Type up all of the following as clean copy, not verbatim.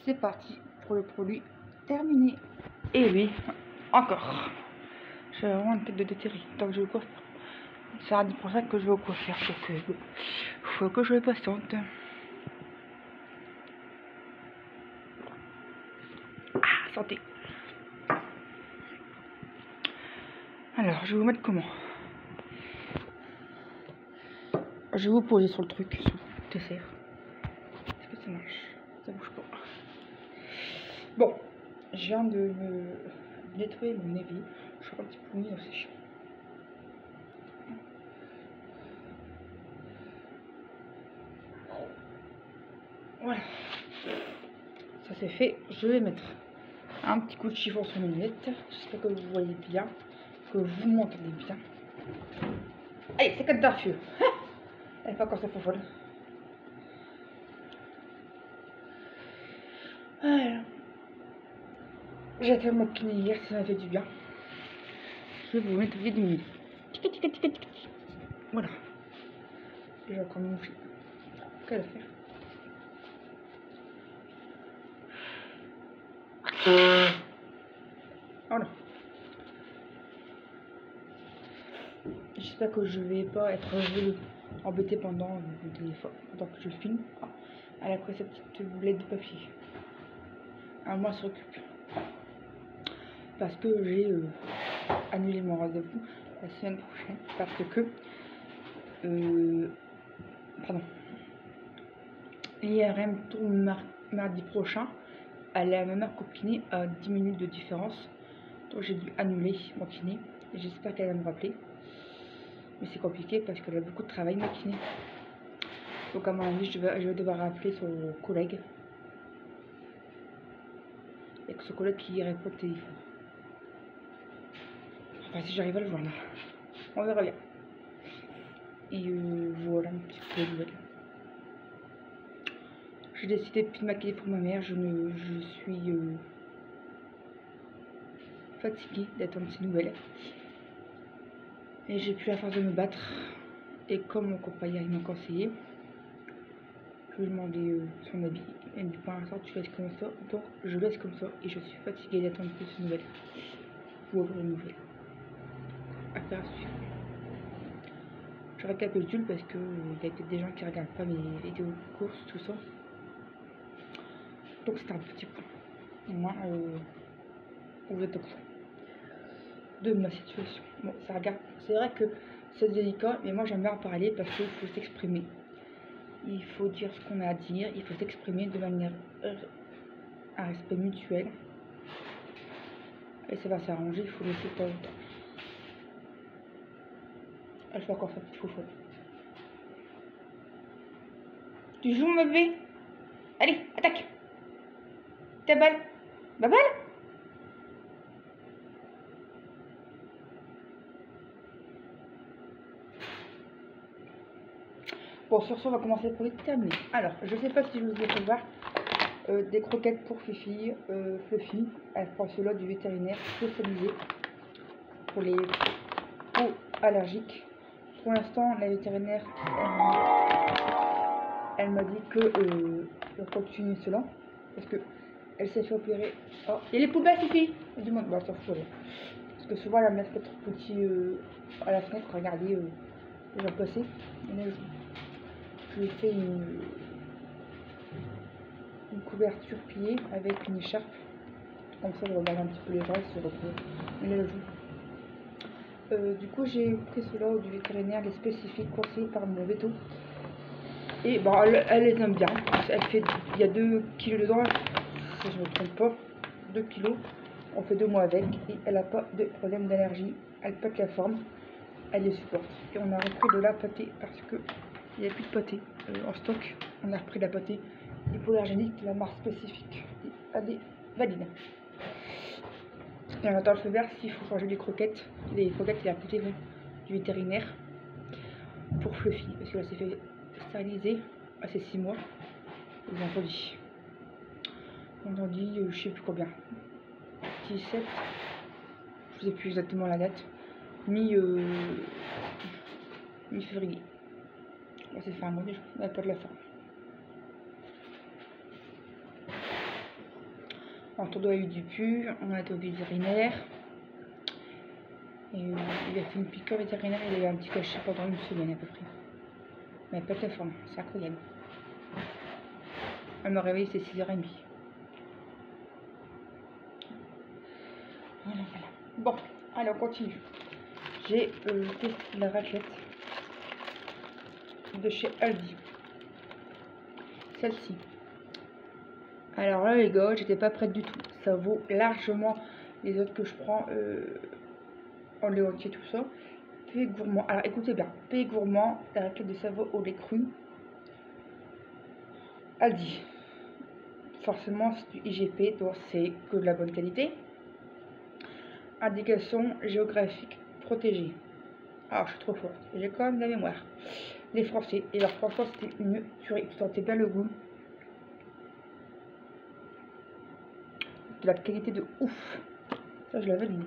c'est parti pour le produit terminé. Et lui, encore. J'ai vraiment une tête de déterri. Donc je coiffe. Ça dit pour ça que je vais au coiffeur. Donc faut que je le patiente. Ah, santé. Alors, je vais vous mettre comment? Je vais vous poser sur le truc, sur le tesser. Est-ce que ça marche? Ça bouge pas. Bon, je viens de me nettoyer mon évier. Je suis un petit peu mouillé, c'est chiant. Voilà. Ça c'est fait. Je vais mettre un petit coup de chiffon sur mes lunettes. J'espère que vous voyez bien, que vous m'entendez bien. Allez, c'est comme d'un feu. Elle fait encore sa folle. Voilà. J'ai fait mon kiné hier, ça m'a fait du bien. Je vais vous mettre du midi. Voilà. J'ai encore mon fil. Qu'elle a faire. Voilà. J'espère que je vais pas être embêté pendant que je filme. Elle a pris cette petite boulette de papier. Alors moi, se occupe. Parce que j'ai annulé mon rendez-vous la semaine prochaine. Parce que pardon. L'IRM tourne mardi prochain. Elle a ma mère copinée à 10 minutes de différence. Donc j'ai dû annuler mon kiné. J'espère qu'elle va me rappeler. Mais c'est compliqué parce qu'elle a beaucoup de travail, ma kiné. Donc à mon avis, je vais devoir rappeler son collègue. Et que ce collègue qui répond au téléphone. Enfin, si j'arrive à le joindre. On verra bien. Et voilà un petit peu de nouvelles. J'ai décidé de plus de maquiller pour ma mère. Je suis fatiguée d'attendre ces nouvelles. Et j'ai plus la force de me battre. Et comme mon compagnon m'a conseillé, je lui ai demandé son avis. Elle me dit pour l'instant tu laisses comme ça. Donc je laisse comme ça. Et je suis fatiguée d'attendre plus ces nouvelles. Ou avoir une nouvelle. Affaire à suivre. Je récapitule parce que il y a peut-être des gens qui regardent pas mes vidéos de courses, tout ça. Donc c'est un petit point. Moi, vous êtes au courant de ma situation. Bon, ça regarde. C'est vrai que c'est délicat, mais moi j'aime bien en parler parce qu'il faut s'exprimer. Il faut dire ce qu'on a à dire, il faut s'exprimer de manière un respect mutuel. Et ça va s'arranger, il faut laisser de temps en temps. Elle fait encore sa petite foufoune. Tu joues ma bébé? Allez, attaque! Ta balle! Ma balle! Bon, sur ce, on va commencer le produit terminé. Alors, je sais pas si je vous ai fait voir des croquettes pour Fifi, Fluffy. Elle prend cela du vétérinaire spécialisé pour les peaux allergiques. Pour l'instant, la vétérinaire, elle m'a dit que on continue cela parce que elle s'est fait opérer. Oh, il y a les poubelles, Fifi! Elle demande, bah, ça fout. Parce que souvent, elle me laisse peut-être petit à la fenêtre, regardez les gens passer. Et là, je lui ai fait une couverture pliée avec une écharpe. Comme ça, je regarde un petit peu les gens, ils se retrouvent. Et là, je joue. Du coup, j'ai pris cela du vétérinaire, les spécifiques conseillés par mon veto. Et bah, elle les aime bien. Elle fait, il y a 2 kilos dedans, si je ne me trompe pas. 2 kilos. On fait 2 mois avec. Et elle n'a pas de problème d'allergie. Elle pète la forme. Elle les supporte. Et on a repris de la pâtée parce que il n'y a plus de pâtée en stock. On a repris de la pâtée hypoallergénique de la marque spécifique. AD valide. Et on attend le feu vert s'il faut changer les croquettes. Les croquettes, il a coûté du vétérinaire pour Fluffy. Parce que là, c'est fait stériliser à ses 6 mois. Vendredi. Vendredi, je sais plus combien. 17. Je sais plus exactement la date. Mi-février. Bon, c'est fait un mois déjà. On n'a pas de la forme. En tournoi, il y a eu du pu, on a été au vétérinaire. Et il a fait une piqûre vétérinaire, il a eu un petit cachet pendant une semaine à peu près. Mais pas de faim, c'est incroyable. Elle m'a réveillée, c'est 6h30. Voilà, voilà. Bon, allez, on continue. J'ai testé la raclette de chez Aldi. Celle-ci. Alors là, les gars, j'étais pas prête du tout. Ça vaut largement les autres que je prends en lait entier, tout ça. Pays Gourmand. Alors écoutez bien, Pays Gourmand, la raclette de Savoie au lait cru. Aldi. Forcément, c'est du IGP, donc c'est que de la bonne qualité. Indication géographique protégée. Alors, je suis trop forte. J'ai quand même de la mémoire. Les Français. Et alors, franchement, c'était une tuerie. Vous sentez bien le goût. De la qualité de ouf. Ça, je l'avais dit.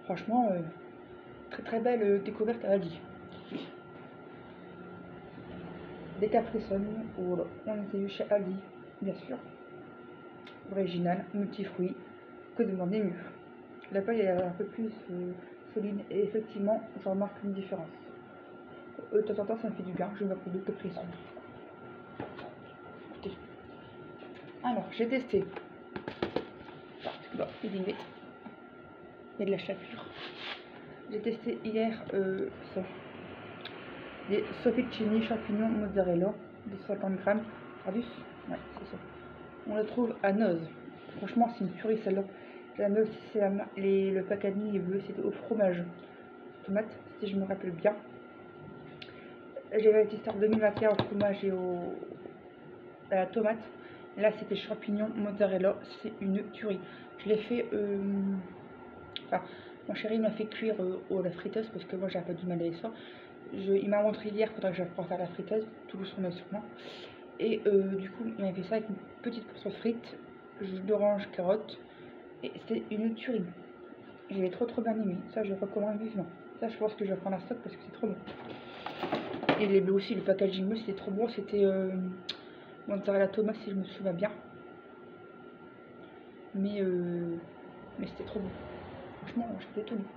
Franchement, très très belle découverte à Aldi. Des Capri-Sun. Voilà. On était eu chez Aldi, bien sûr. Original, multifruits. Que demander mieux. La paille est un peu plus solide. Et effectivement, j'en remarque une différence. De temps en temps, ça me fait du bien. Je vais m'appeler de Capri-Sun. Alors, j'ai testé. Bon, il y a de la chapelure. J'ai testé hier ça. Des sofficini champignons mozzarella de 50 grammes. Radius. Ouais, c'est ça. On le trouve à Noz. Franchement, c'est une tuerie celle-là. La Noz, c'est le packaging est bleu, c'était au fromage. Tomate, si je me rappelle bien. J'avais testé en 2021 au fromage et à la tomate. Là, c'était champignons mozzarella. C'est une tuerie. Je l'ai fait. Enfin, mon chéri m'a fait cuire à la friteuse parce que moi, j'ai un peu du mal avec ça. Il m'a montré hier, faudrait que j'apprenne à faire la friteuse, tout doucement mais sûrement. Et du coup, il m'a fait ça avec une petite portion de frites, jus d'orange, carotte. Et c'était une tuerie. J'ai trop bien aimé. Ça, je recommande vivement. Ça, je pense que je vais prendre un stock parce que c'est trop bon. Et les bleus aussi, le packaging bleu, c'était trop bon. C'était mozzarella tomate, si je me souviens bien. Mais c'était trop bon. Franchement, j'étais étonnée.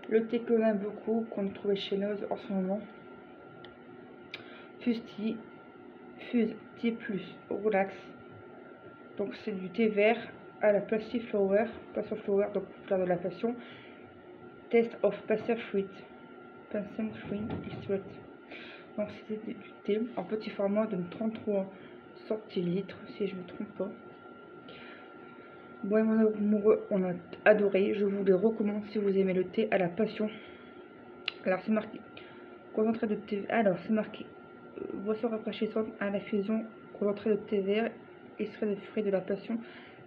Le thé qu'on aime beaucoup, qu'on trouvait chez Noz en ce moment. Fuse Thé plus relax. Donc c'est du thé vert à la passiflower, passion flower, donc fleur de la passion. Taste of passion fruit extract. Donc c'était du thé en petit format de 33 centilitres, si je ne me trompe pas. Moi et mon amoureux, on a adoré. Je vous les recommande si vous aimez le thé à la passion. Alors c'est marqué concentré de thé. Alors c'est marqué boisson rafraîchissante à la fusion concentré de thé vert, extrait de fruits de la passion,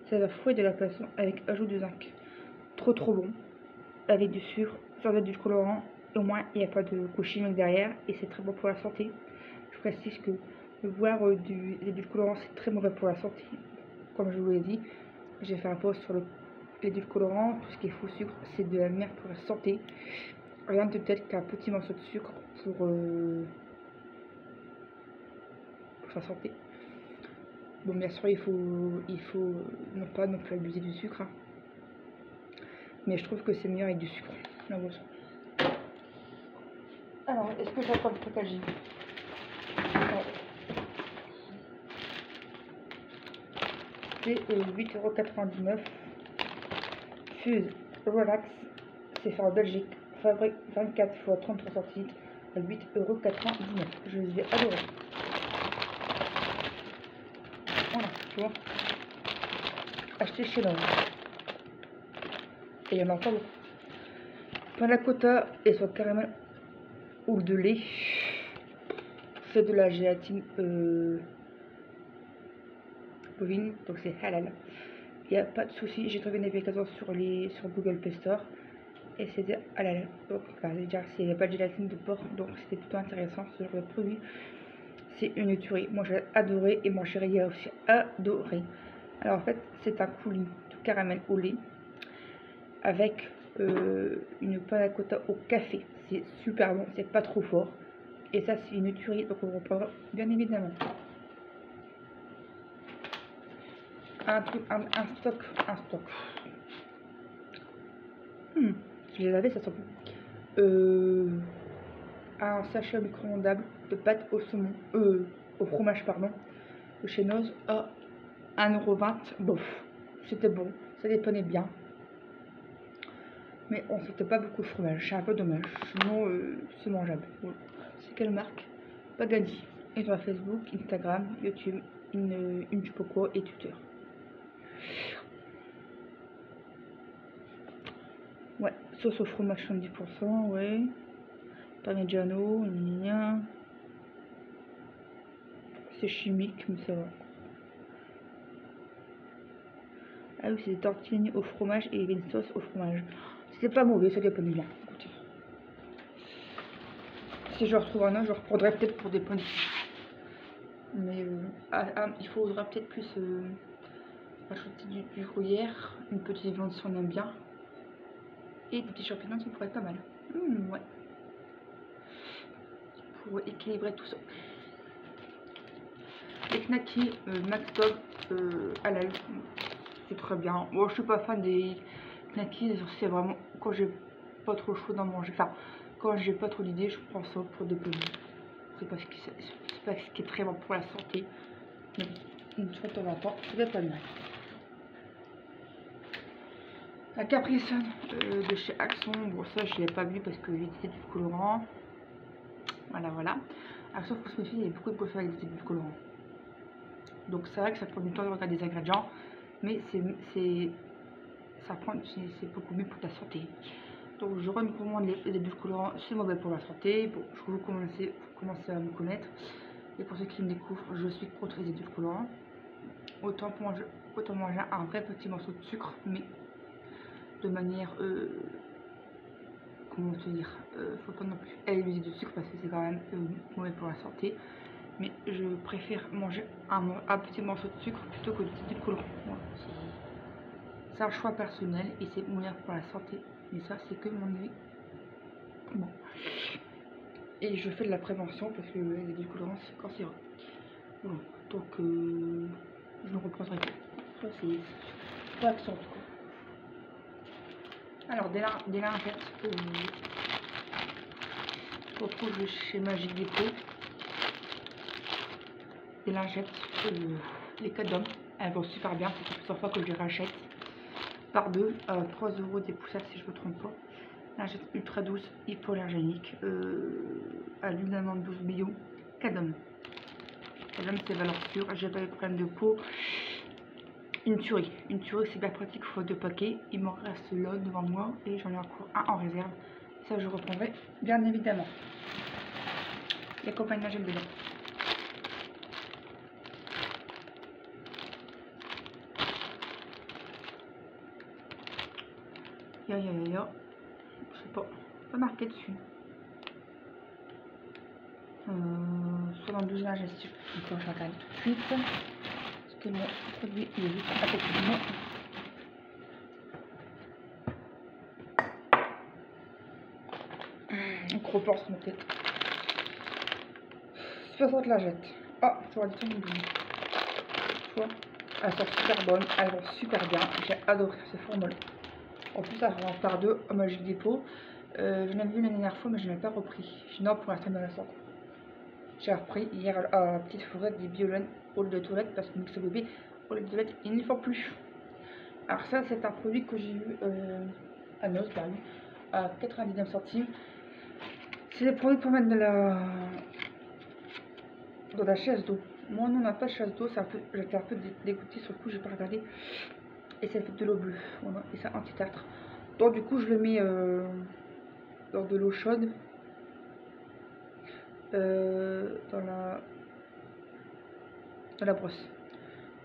saveur fruits de la passion avec ajout de zinc. Trop bon, avec du sucre, sans être du colorant, au moins il n'y a pas de goût chimique derrière et c'est très bon pour la santé. Je précise que boire du édulcorant c'est très mauvais pour la santé. Comme je vous l'ai dit, j'ai fait un post sur l'édulcorant, tout ce qui est faux sucre c'est de la merde pour la santé. Rien de tel qu'un petit morceau de sucre pour sa santé. Bon, bien sûr, il faut non pas non plus abuser du sucre, hein. Mais je trouve que c'est meilleur avec du sucre, la boisson. Alors, est-ce que j'ai encore le packaging? C'est 8,99 €. Fuse Relax, c'est fait en Belgique. Fabrique 24 x 33 centilitres à 8,99 €. Je les ai adorés. Voilà, tu vois. Acheté chez l'homme. Et il y en a encore beaucoup. Panna cotta et soit caramel ou de lait. C'est de la gélatine bovine, donc c'est halal. Il n'y a pas de souci, j'ai trouvé une application sur Google Play Store et c'était halal. Donc, déjà, il n'y a pas de gélatine de porc, donc c'était plutôt intéressant ce genre de produit. C'est une tuerie. Moi j'ai adoré et mon chéri a aussi adoré. Alors en fait, c'est un coulis de caramel au lait avec une panna cotta au café. C'est super bon, c'est pas trop fort. Et ça, c'est une tuerie, donc on reprendra bien évidemment. un truc, un stock, un stock. Je l'ai lavé, ça sent plus. Un sachet micro-ondable de pâte au saumon, au fromage, pardon, de chez Noz à 1,20 €. Bof, c'était bon, ça dépannait bien. Mais on sentait pas beaucoup de fromage, c'est un peu dommage. Sinon, c'est mangeable. Bon. C'est quelle marque? Pagani. Et sur Facebook, Instagram, YouTube, Inchpoko et Twitter. Ouais, sauce au fromage 70%, ouais. Parmigiano, c'est chimique, mais ça va. Ah oui, c'est des tortillini au fromage et une sauce au fromage. C'est pas mauvais, ça dépend bien. Écoutez. Si je retrouve un autre, je reprendrai peut-être pour des pommes. Mais il faudra peut-être plus rajouter du gruyère, une petite viande si on aime bien. Et des petits champignons, ça pourrait être pas mal. Ouais. Pour équilibrer tout ça. Les knackis Max Dog halal, c'est très bien. Moi, je suis pas fan des knackis, c'est vraiment quand j'ai pas trop chaud d'en manger. Enfin, quand j'ai pas trop d'idées, je prends ça pour des pommes. C'est pas ce qui est très bon pour la santé. Mais une fois de temps en temps, c'est pas mal. La Capri Sun de chez Axon, bon ça je l'ai pas vu parce que j'utilisais du colorant. Voilà. Axon Cosmétique, il y a beaucoup de poissons avec du colorant. Donc c'est vrai que ça prend du temps de regarder les ingrédients, mais c'est beaucoup mieux pour ta santé. Donc je recommande les édulcorants, c'est mauvais pour la santé. Bon, je vous commencer à me connaître. Et pour ceux qui me découvrent, je suis contre les édulcorants. Autant manger un vrai petit morceau de sucre, mais de manière, comment te dire, faut pas non plus abuser de sucre parce que c'est quand même mauvais pour la santé. Mais je préfère manger un petit morceau de sucre plutôt que du colorant. Voilà, c'est un choix personnel et c'est meilleur pour la santé. Mais ça, c'est que mon avis. Bon. Et je fais de la prévention parce que les édulcorants, c'est cancéreux. Voilà. Donc, je ne reprendrai pas. Ça, c'est pas accent, en tout cas. Alors, des lingettes, je retrouve chez Magic Dépôt. Des lingettes, les Cadom, elles vont super bien, c'est plusieurs fois que je les rachète. Par deux, 3 € des poussières si je me trompe pas. Lingette ultra douce, hypoallergénique, à l'huile d'amande douce bio, Cadom. Cadom c'est valeur sûre, j'ai pas eu de problème de peau. Une tuerie c'est bien pratique, il faut 2 paquets. Il m'en reste là devant moi et j'en ai encore un en réserve. Ça je reprendrai bien évidemment. Les compagnies j'aime dedans. Je sais pas marqué dessus. 72 digestif. Donc je regarde tout de suite. Parce que mon produit il est juste à côté de moi. Donc repense mon tête. 60 lingettes. Ah, j'aurais dit ça mon boulot. Tu vois, elles sont super bonnes, elles vont super bien. J'ai adoré ces formules. En plus, ça rentre par deux au Magic Dépôt. J'en avais vu la dernière fois, mais je n'ai pas repris. Sinon, pour l'instant, dans la sorte. J'ai repris hier à la petite forêt des Biolènes au lieu de toilette parce que Mix Bébé, au lieu de toilette, il n'y faut plus. Alors, ça, c'est un produit que j'ai eu à Noz, à 99 centimes. C'est des produits pour mettre dans la chaise d'eau. Moi, on n'a pas de chaise d'eau, j'étais un peu dégoûtée sur le coup, j'ai pas regardé. Et ça fait de l'eau bleue, voilà, et ça anti-tartre. Donc du coup je le mets dans de l'eau chaude, dans la brosse.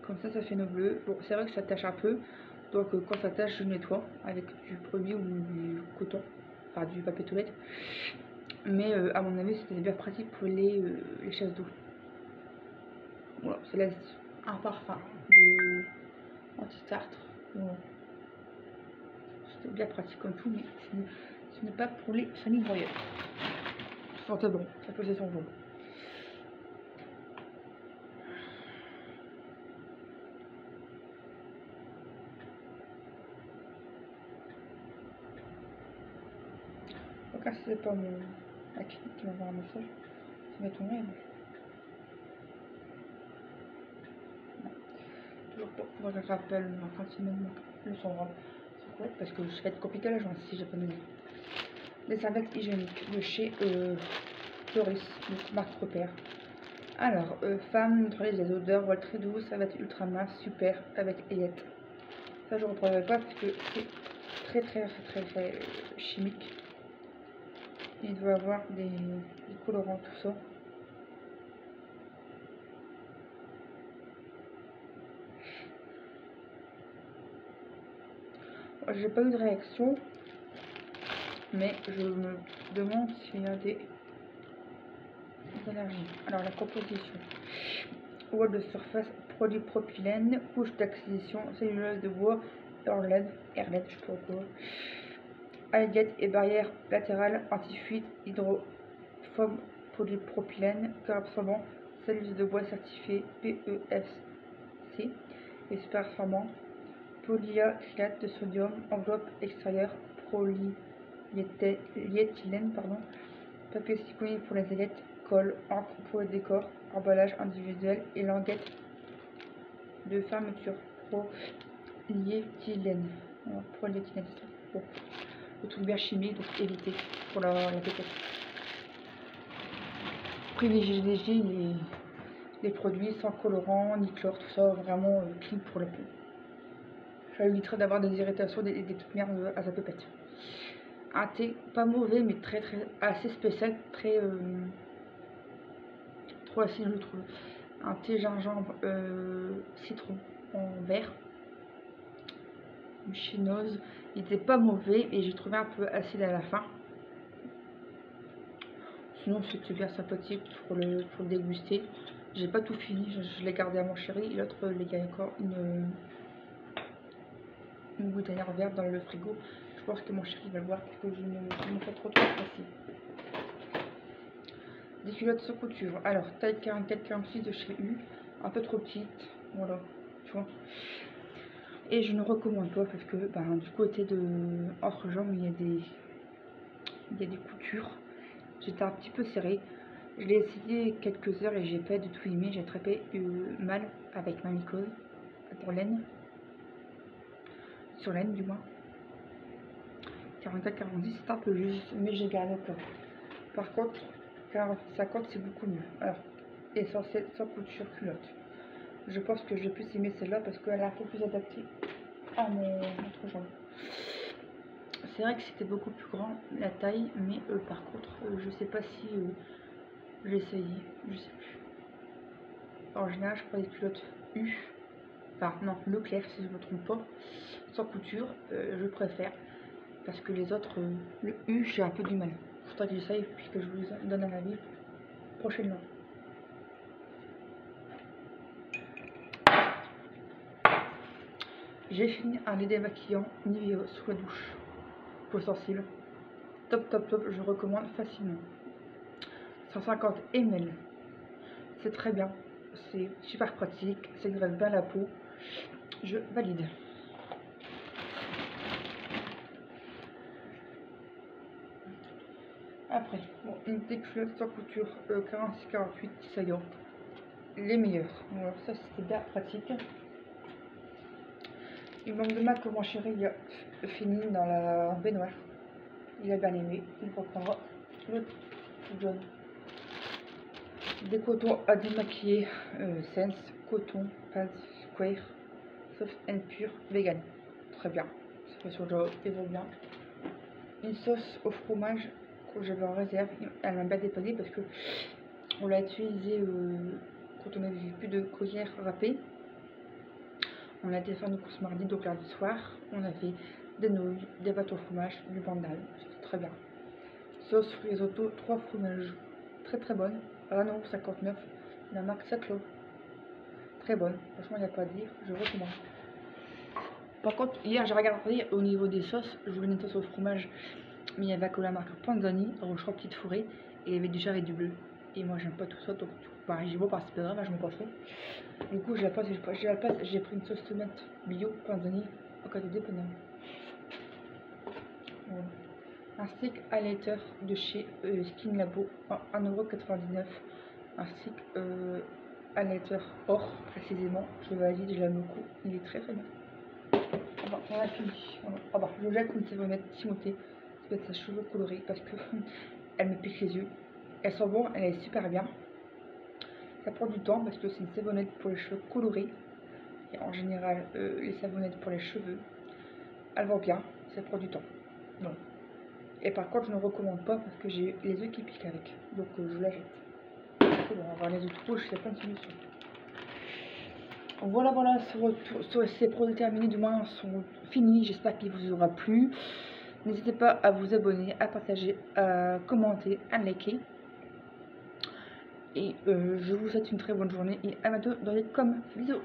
Comme ça fait une eau bleue. Bon, c'est vrai que ça tâche un peu, donc quand ça tâche je nettoie avec du premier ou du coton, enfin du papier toilette. Mais à mon avis c'était bien pratique pour les chaises d'eau. Voilà, ça laisse un parfum de anti-tartre. Voilà. C'était bien pratique comme tout, mais ce n'est pas pour les familles broyeurs. Ça sentait bon, ça faisait son bon. Ah, c'est pas mon... la clinique qui m'envoie un message. Ça va ton mail. Toujours pas pouvoir le rappel en fin de semaine. Le son rend. Parce que ça va être compliqué la journée si j'ai pas de mail. Des serviettes hygiéniques de chez Floris, de marque Repère. Alors, femme, neutralise les odeurs, voile très douce, serviette ultra mince, super, avec aillette. Ça, je ne reprendrai pas parce que c'est très chimique. Il doit avoir des colorants, tout ça. J'ai pas eu de réaction, mais je me demande s'il y a des allergies. Alors, la composition. Voile de surface, produit propylène, couche d'acquisition, cellulose de bois, Erled, je sais pas quoi. Alliette et barrière latérale, anti-fuite, hydrophobe, polypropylène, corps absorbant, cellulose de bois certifié PEFC et super performant, polyacrylate de sodium, enveloppe extérieure, polyéthylène, papier silicone pour les aillettes, colle, encre pour le décor, emballage individuel et languette de fermeture, polyéthylène. Polyéthylène, bon. Le truc bien chimique, donc éviter pour la détecter. Privilégier les produits sans colorant ni chlore, tout ça, vraiment clean pour la peau. Ça éviterait d'avoir des irritations, des petites merdes à sa pépette. Un thé pas mauvais, mais assez spécial, trop acide, je trouve. Un thé gingembre citron en vert. Une chinoise, il était pas mauvais et j'ai trouvé un peu acide à la fin. Sinon c'était bien sympathique pour le déguster. J'ai pas tout fini, je l'ai gardé à mon chéri. L'autre, il y a encore une bouteille verte dans le frigo. Je pense que mon chéri va le voir parce que je ne me fais trop facile. Des culottes sans couture. Alors taille 44-46 de chez U, un peu trop petite, voilà, tu vois. Et je ne recommande pas parce que du côté de entre-jambes il y a des coutures. J'étais un petit peu serré. Je l'ai essayé quelques heures et j'ai pas du tout aimé. J'ai attrapé mal avec ma mycose pour laine. Sur laine du moins. 44-46 c'est un peu juste, mais j'ai gardé au cas. Par contre, 40-50 c'est beaucoup mieux. Alors, essentiel sans couture culotte. Je pense que je vais plus aimer celle-là parce qu'elle est un peu plus adaptée à mon entre-jambe. C'est vrai que c'était beaucoup plus grand la taille, mais par contre, je sais pas si j'ai essayé, je sais plus. En général, je prends des culottes U, enfin non, Leclerc si je me trompe pas, sans couture, je préfère parce que les autres, le U, j'ai un peu du mal. Faudra que j'essaye puis que je vous donne un avis prochainement. J'ai fini un lait démaquillant Nivea sous la douche. Peau sensible. Top, je recommande facilement. 150 ml. C'est très bien. C'est super pratique. Ça hydrate bien la peau. Je valide. Après, bon, une culotte sans couture 46-48 saillant. Les meilleurs. Alors ça c'était bien pratique. Il manque de marque que mon chéri il a fini dans la baignoire. Il a bien aimé. Il reprendra le jaune. Des cotons à démaquiller Sense, coton, Paz Square, soft and pure, vegan. Très bien. Ça fait sur le job, il va bien. Une sauce au fromage que j'avais en réserve. Elle m'a bien dépanné parce que on l'a utilisé quand on n'avait plus de cuillère râpée. On a été faire nos courses mardi, donc lundi soir. On avait des nouilles, des pâtes au fromage, du bandal. C'était très bien. Sauce risotto, 3 fromages. Très bonne. Ah non, 59. La marque Saclo. Très bonne. Franchement, il n'y a pas à dire. Je recommande. Par contre, hier, j'ai regardé au niveau des sauces. Je voulais une sauce au fromage. Mais il y avait que la marque Panzani, rochereau petite fourrée. Et il y avait du charret et du bleu. Et moi, j'aime pas tout ça. Donc, j'ai beau c'est pas grave, je m'en passerai. Du coup, j'ai pris une sauce tomate bio Panzani au cas de dépanneur. Voilà. ainsi qu'un letter de chez Skin Labo à 1,99 €, ainsi qu'un letter or précisément. Je valide, je l'aime beaucoup, il est très très bien. On a fini. Je jette une savonnette Timothée, ça peut être sa cheveux colorés parce que elle me pique les yeux. Elle sent bon, elle est super bien. Ça prend du temps parce que c'est une savonnette pour les cheveux colorés. Et en général, les savonnettes pour les cheveux, elles vont bien, ça prend du temps. Non. Et par contre, je ne recommande pas parce que j'ai les yeux qui piquent avec. Donc je la jette. C'est bon, on va les autres couches, il y a plein de solutions. Voilà, ces produits terminés du moins sont finis. J'espère qu'il vous aura plu. N'hésitez pas à vous abonner, à partager, à commenter, à liker. Et je vous souhaite une très bonne journée et à bientôt dans les bisous.